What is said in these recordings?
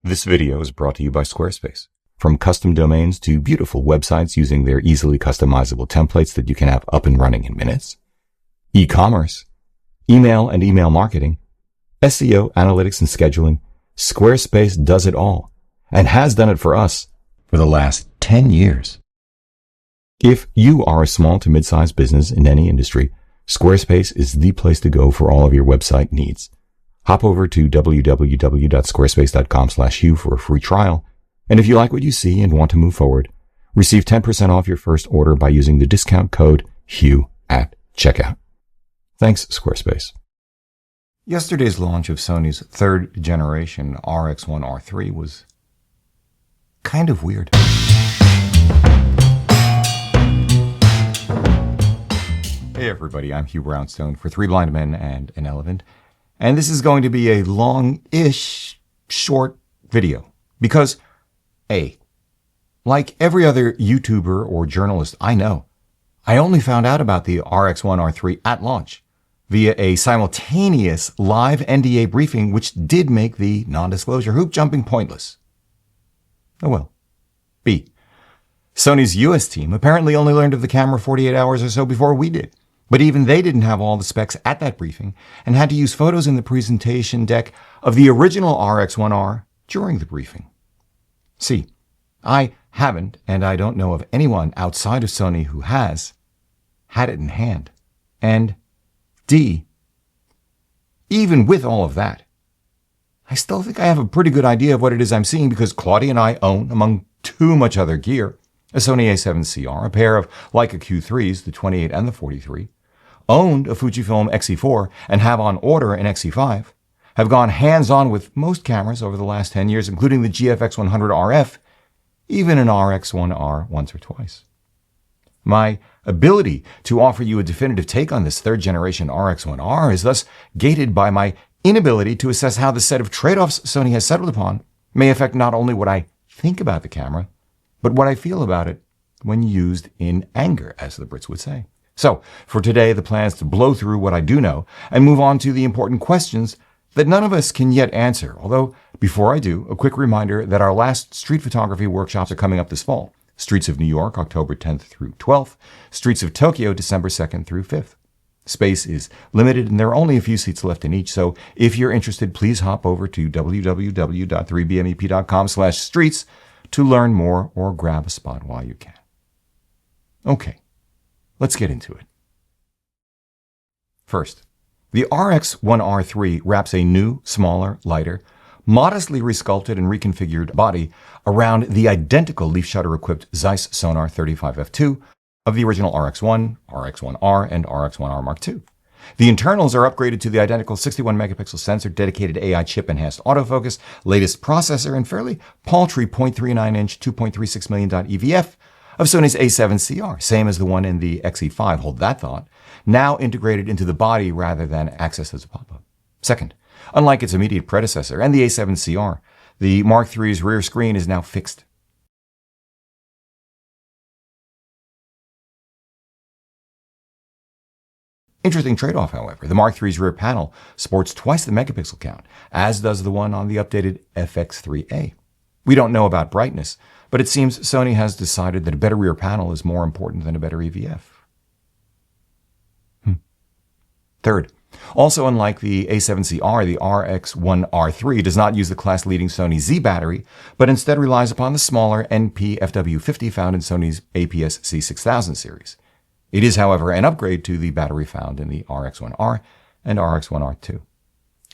This video is brought to you by Squarespace. From custom domains to beautiful websites using their easily customizable templates that you can have up and running in minutes, e-commerce, email and email marketing, SEO, analytics and scheduling, Squarespace does it all and has done it for us for the last 10 years. If you are a small to mid-sized business in any industry, Squarespace is the place to go for all of your website needs. Hop over to www.squarespace.com/Hugh for a free trial. And if you like what you see and want to move forward, receive 10% off your first order by using the discount code Hugh at checkout. Thanks, Squarespace. Yesterday's launch of Sony's third generation RX1R3 was kind of weird. Hey everybody, I'm Hugh Brownstone for Three Blind Men and an Elephant. And this is going to be a long-ish, short video. Because, A, like every other YouTuber or journalist I know, I only found out about the RX1R3 at launch via a simultaneous live NDA briefing which did make the non-disclosure hoop jumping pointless. Oh well. B, Sony's US team apparently only learned of the camera 48 hours or so before we did. But even they didn't have all the specs at that briefing and had to use photos in the presentation deck of the original RX1R during the briefing. C, I haven't, and I don't know of anyone outside of Sony who has, had it in hand. And D, even with all of that, I still think I have a pretty good idea of what it is I'm seeing because Claudia and I own, among too much other gear, a Sony a7CR, a pair of Leica Q3s, the 28 and the 43, owned a Fujifilm X-E4 and have on order an X-E5, have gone hands-on with most cameras over the last 10 years, including the GFX100RF, even an RX1R once or twice. My ability to offer you a definitive take on this third-generation RX1R is thus gated by my inability to assess how the set of trade-offs Sony has settled upon may affect not only what I think about the camera, but what I feel about it when used in anger, as the Brits would say. So, for today, the plan is to blow through what I do know and move on to the important questions that none of us can yet answer. Although, before I do, a quick reminder that our last street photography workshops are coming up this fall. Streets of New York, October 10th through 12th. Streets of Tokyo, December 2nd through 5th. Space is limited and there are only a few seats left in each, so if you're interested, please hop over to www.3bmep.com/streets to learn more or grab a spot while you can. Okay, let's get into it. First, the RX1R3 wraps a new, smaller, lighter, modestly resculpted and reconfigured body around the identical leaf shutter-equipped Zeiss Sonar 35f2 of the original RX1, RX1R, and RX1R Mark II. The internals are upgraded to the identical 61 megapixel sensor, dedicated AI chip enhanced autofocus, latest processor, and fairly paltry 0.39-inch 2.36 million dot EVF of Sony's a7CR, same as the one in the X-E5, hold that thought, now integrated into the body rather than accessed as a pop-up. Second, unlike its immediate predecessor and the a7CR, the Mark III's rear screen is now fixed. Interesting trade-off, however. The Mark III's rear panel sports twice the megapixel count, as does the one on the updated FX3A. We don't know about brightness, but it seems Sony has decided that a better rear panel is more important than a better EVF. Third, also unlike the a7CR, the RX1R3 does not use the class-leading Sony Z battery, but instead relies upon the smaller NP-FW50 found in Sony's APS-C6000 series. It is, however, an upgrade to the battery found in the RX1R and RX1R2.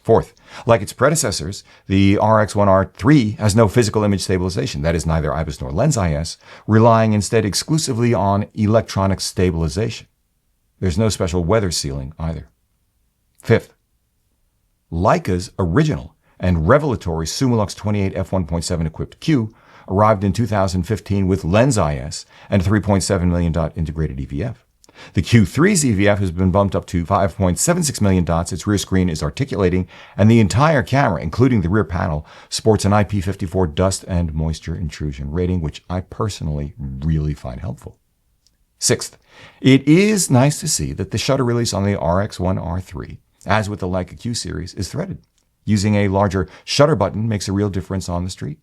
Fourth, like its predecessors, the RX1R3 has no physical image stabilization, that is neither IBIS nor Lens IS, relying instead exclusively on electronic stabilization. There's no special weather sealing either. Fifth, Leica's original and revelatory Sumilux 28 f1.7 equipped Q arrived in 2015 with Lens IS and 3.7 million dot integrated EVF. The Q3's EVF has been bumped up to 5.76 million dots, its rear screen is articulating, and the entire camera, including the rear panel, sports an IP54 dust and moisture intrusion rating, which I personally really find helpful. Sixth, it is nice to see that the shutter release on the RX1R3, as with the Leica Q series, is threaded. Using a larger shutter button makes a real difference on the street.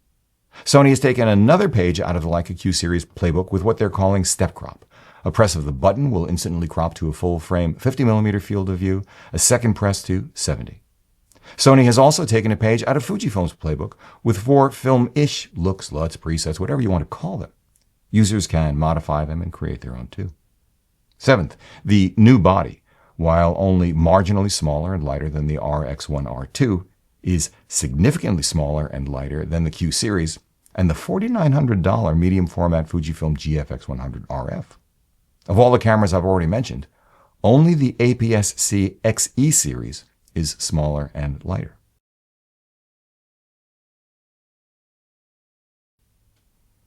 Sony has taken another page out of the Leica Q series playbook with what they're calling step crop. A press of the button will instantly crop to a full-frame 50mm field of view, a second press to 70. Sony has also taken a page out of Fujifilm's playbook with 4 film-ish looks, LUTs, presets, whatever you want to call them. Users can modify them and create their own too. 7th, the new body, while only marginally smaller and lighter than the RX1R2, is significantly smaller and lighter than the Q series and the $4,900 medium format Fujifilm GFX100 RF. Of all the cameras I've already mentioned, only the APS-C XE series is smaller and lighter.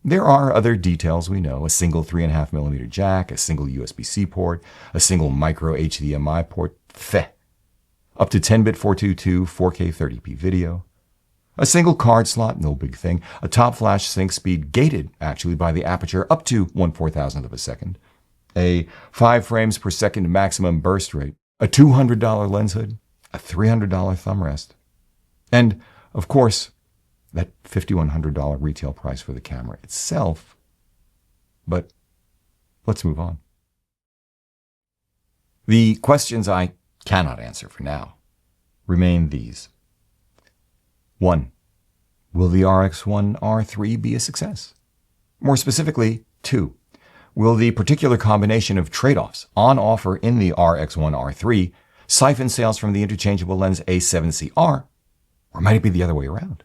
There are other details we know: a single 3.5mm jack, a single USB-C port, a single micro HDMI port, up to 10-bit 422 4K 30p video, a single card slot, no big thing, a top flash sync speed gated actually by the aperture up to 1/4000th of a second, a 5 frames per second maximum burst rate, a $200 lens hood, a $300 thumb rest, and, of course, that $5,100 retail price for the camera itself. But let's move on. The questions I cannot answer for now remain these. 1. Will the RX1R3 be a success? More specifically, 2. Will the particular combination of trade-offs on offer in the RX1R3 siphon sales from the interchangeable lens A7CR, or might it be the other way around?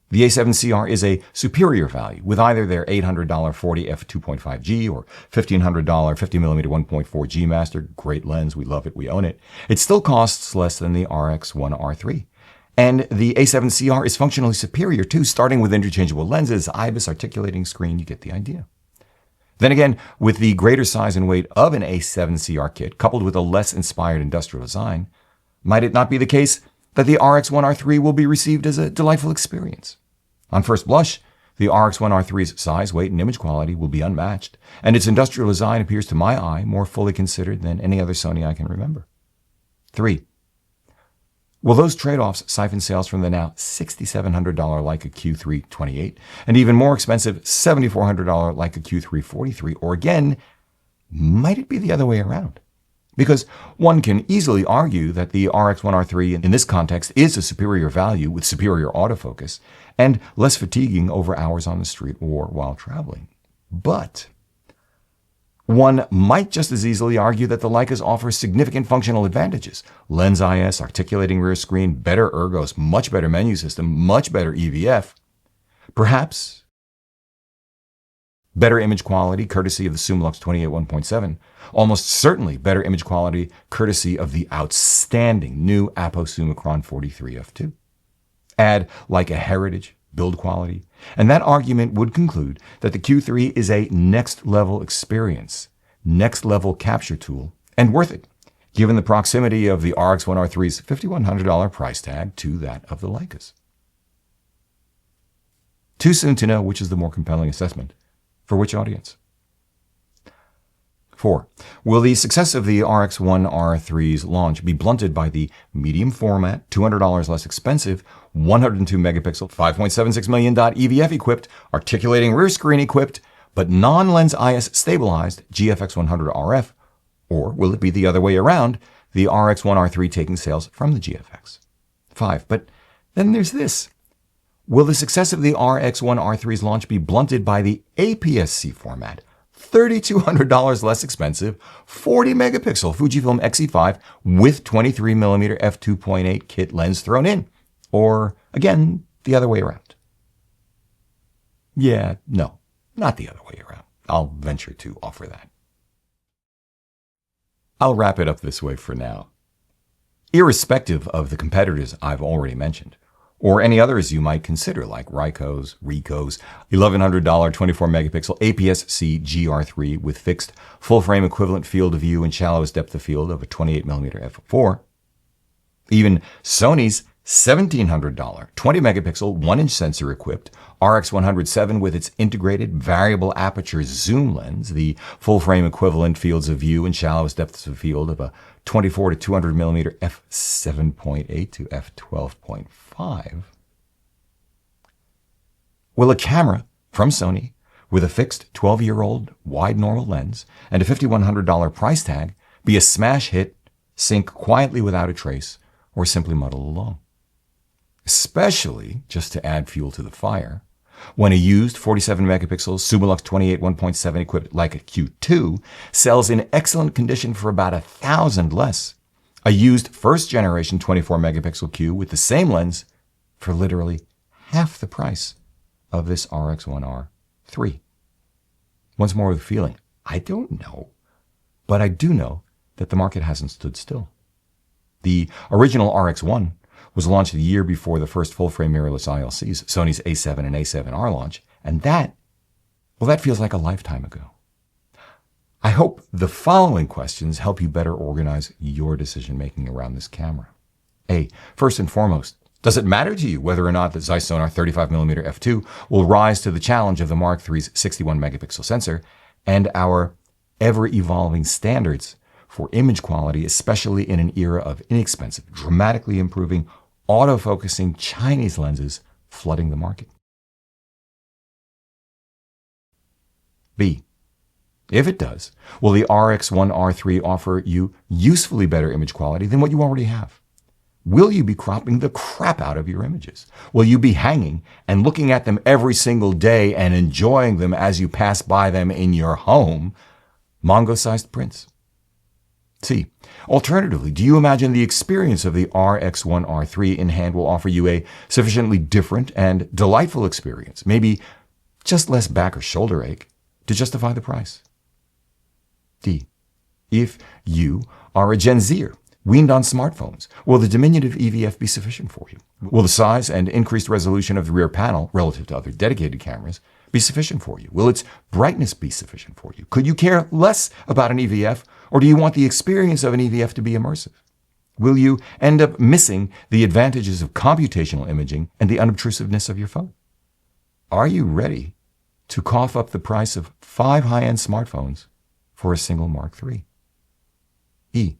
The A7CR is a superior value with either their $800 40 f2.5G or $1,500 50mm 1.4G master. Great lens, we love it, we own it. It still costs less than the RX1R3. And the A7CR is functionally superior too, starting with interchangeable lenses, IBIS, articulating screen, you get the idea. Then again, with the greater size and weight of an A7CR kit, coupled with a less inspired industrial design, might it not be the case that the RX1R3 will be received as a delightful experience? On first blush, the RX1R3's size, weight, and image quality will be unmatched, and its industrial design appears to my eye more fully considered than any other Sony I can remember. 3. Will those trade-offs siphon sales from the now $6,700 Leica Q3 and even more expensive $7,400 Leica Q3 or again, might it be the other way around? Because one can easily argue that the RX1R3 in this context is a superior value with superior autofocus and less fatiguing over hours on the street or while traveling. But one might just as easily argue that the Leicas offer significant functional advantages: lens IS, articulating rear screen, better ergos, much better menu system, much better EVF, perhaps better image quality courtesy of the Sumlux 28 1.7, almost certainly better image quality courtesy of the outstanding new Apo Summicron 43 f2. Add Leica heritage, build quality, and that argument would conclude that the Q3 is a next-level experience, next-level capture tool, and worth it, given the proximity of the RX1R3's $5,100 price tag to that of the Leicas. Too soon to know which is the more compelling assessment for which audience. 4. Will the success of the RX1R3's launch be blunted by the medium format, $200 less expensive, 102 megapixel, 5.76 million dot EVF equipped, articulating rear screen equipped, but non-lens IS stabilized GFX100 RF, or will it be the other way around, the RX1R3 taking sales from the GFX? 5. But then there's this. Will the success of the RX1R3's launch be blunted by the APS-C format, $3,200 less expensive, 40 megapixel Fujifilm X-E5 with 23mm f2.8 kit lens thrown in? Or, again, the other way around? Yeah, no, not the other way around. I'll venture to offer that. I'll wrap it up this way for now. Irrespective of the competitors I've already mentioned, or any others you might consider, like Ricoh's $1,100 24 megapixel APS-C GR3 with fixed full-frame equivalent field of view and shallowest depth of field of a 28mm f4, even Sony's $1,700 20 megapixel 1-inch sensor equipped RX100 with its integrated variable aperture zoom lens, the full frame equivalent fields of view and shallowest depths of field of a 24 to 200 millimeter f7.8 to f12.5, will a camera from Sony with a fixed 12-year-old wide normal lens and a $5,100 price tag be a smash hit, sync quietly without a trace, or simply muddle along? Especially, just to add fuel to the fire, when a used 47 megapixel Summilux 28 1.7 equipped Leica Q2 sells in excellent condition for about $1,000 less, a used first generation 24 megapixel Q with the same lens for literally half the price of this RX1R 3. Once more with the feeling, I don't know, but I do know that the market hasn't stood still. The original RX1 was launched a year before the first full-frame mirrorless ILCs, Sony's A7 and A7R launch, and that feels like a lifetime ago. I hope the following questions help you better organize your decision-making around this camera. A, first and foremost, does it matter to you whether or not the Zeiss Sonnar 35mm f2 will rise to the challenge of the Mark III's 61 megapixel sensor and our ever-evolving standards for image quality, especially in an era of inexpensive, dramatically improving, autofocusing Chinese lenses flooding the market? B, if it does, will the RX1R3 offer you usefully better image quality than what you already have? Will you be cropping the crap out of your images? Will you be hanging and looking at them every single day and enjoying them as you pass by them in your home, Mongo-sized prints? C, alternatively, do you imagine the experience of the RX1R3 in hand will offer you a sufficiently different and delightful experience, maybe just less back or shoulder ache, to justify the price? D, if you are a Gen Zer weaned on smartphones, will the diminutive EVF be sufficient for you? Will the size and increased resolution of the rear panel, relative to other dedicated cameras, be sufficient for you? Will its brightness be sufficient for you? Could you care less about an EVF, or do you want the experience of an EVF to be immersive? Will you end up missing the advantages of computational imaging and the unobtrusiveness of your phone? Are you ready to cough up the price of 5 high-end smartphones for a single Mark III? E,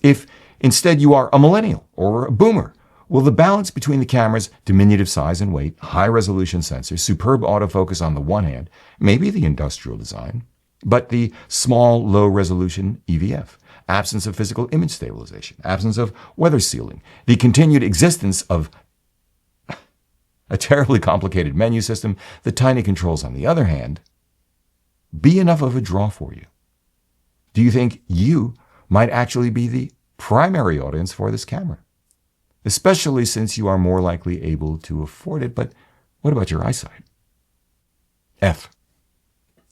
if instead you are a millennial or a boomer, will the balance between the camera's diminutive size and weight, high-resolution sensors, superb autofocus on the one hand, maybe the industrial design, but the small, low-resolution EVF, absence of physical image stabilization, absence of weather sealing, the continued existence of a terribly complicated menu system, the tiny controls on the other hand, be enough of a draw for you? Do you think you might actually be the primary audience for this camera? Especially since you are more likely able to afford it, but what about your eyesight? F,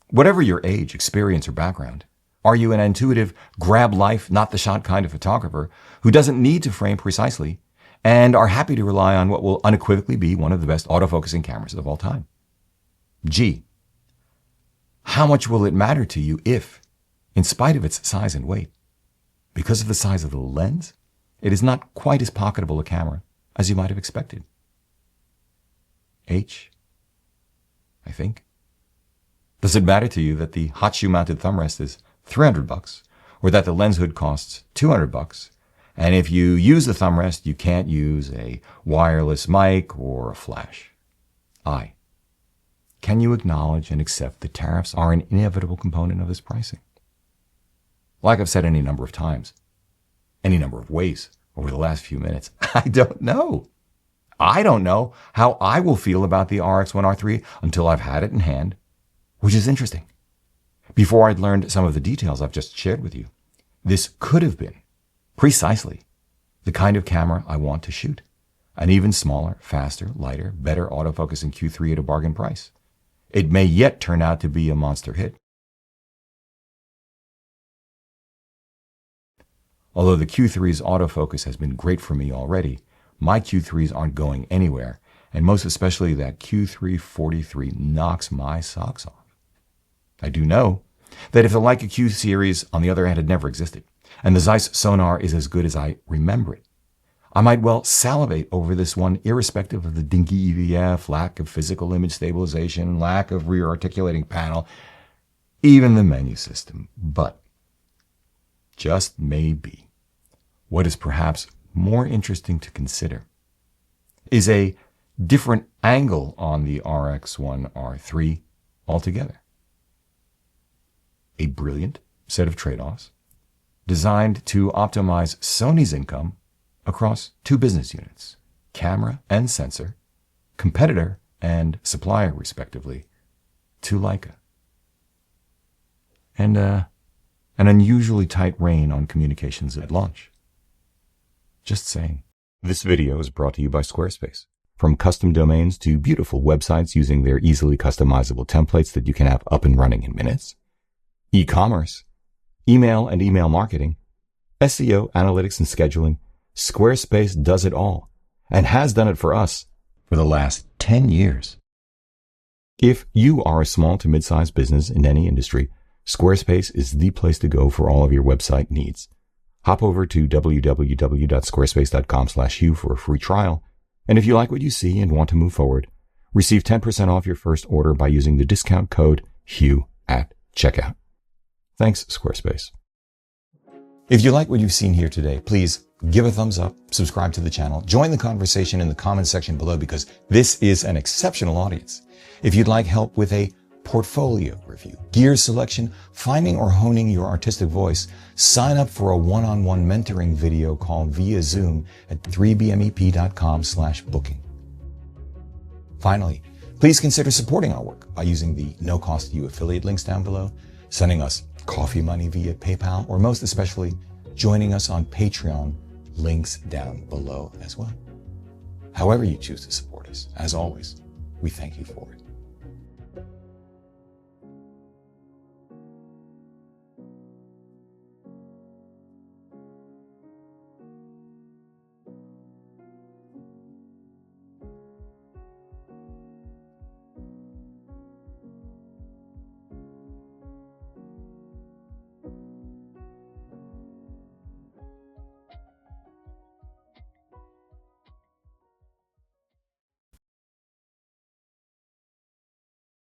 whatever your age, experience, or background, are you an intuitive, grab life, not the shot kind of photographer who doesn't need to frame precisely and are happy to rely on what will unequivocally be one of the best autofocusing cameras of all time? G, how much will it matter to you if, in spite of its size and weight, because of the size of the lens, it is not quite as pocketable a camera as you might have expected? H, I think. Does it matter to you that the hot shoe mounted thumb rest is $300 or that the lens hood costs $200? And if you use the thumb rest, you can't use a wireless mic or a flash? I, can you acknowledge and accept that tariffs are an inevitable component of this pricing? Like I've said any number of times, any number of ways over the last few minutes, I don't know. I don't know how I will feel about the RX1R3 until I've had it in hand, which is interesting. Before I'd learned some of the details I've just shared with you, this could have been precisely the kind of camera I want to shoot. An even smaller, faster, lighter, better autofocusing Q3 at a bargain price. It may yet turn out to be a monster hit. Although the Q3's autofocus has been great for me already, my Q3s aren't going anywhere, and most especially that Q3-43 knocks my socks off. I do know that if the Leica Q series, on the other hand, had never existed, and the Zeiss Sonnar is as good as I remember it, I might well salivate over this one irrespective of the dinky EVF, lack of physical image stabilization, lack of rear articulating panel, even the menu system. But just maybe what is perhaps more interesting to consider is a different angle on the RX1R3 altogether. A brilliant set of trade-offs designed to optimize Sony's income across two business units, camera and sensor, competitor and supplier respectively, to Leica. And an unusually tight rein on communications at launch. Just saying. This video is brought to you by Squarespace. From custom domains to beautiful websites using their easily customizable templates that you can have up and running in minutes, e-commerce, email and email marketing, SEO, analytics and scheduling, Squarespace does it all and has done it for us for the last 10 years. If you are a small to mid-sized business in any industry, Squarespace is the place to go for all of your website needs. Hop over to www.squarespace.com/Hugh for a free trial. And if you like what you see and want to move forward, receive 10% off your first order by using the discount code Hugh at checkout. Thanks, Squarespace. If you like what you've seen here today, please give a thumbs up, subscribe to the channel, join the conversation in the comment section below because this is an exceptional audience. If you'd like help with a portfolio review, gear selection, finding or honing your artistic voice, sign up for a one-on-one mentoring video call via Zoom at 3bmep.com/booking. Finally, please consider supporting our work by using the no-cost-to-you affiliate links down below, sending us coffee money via PayPal, or most especially, joining us on Patreon, links down below as well. However you choose to support us, as always, we thank you for it.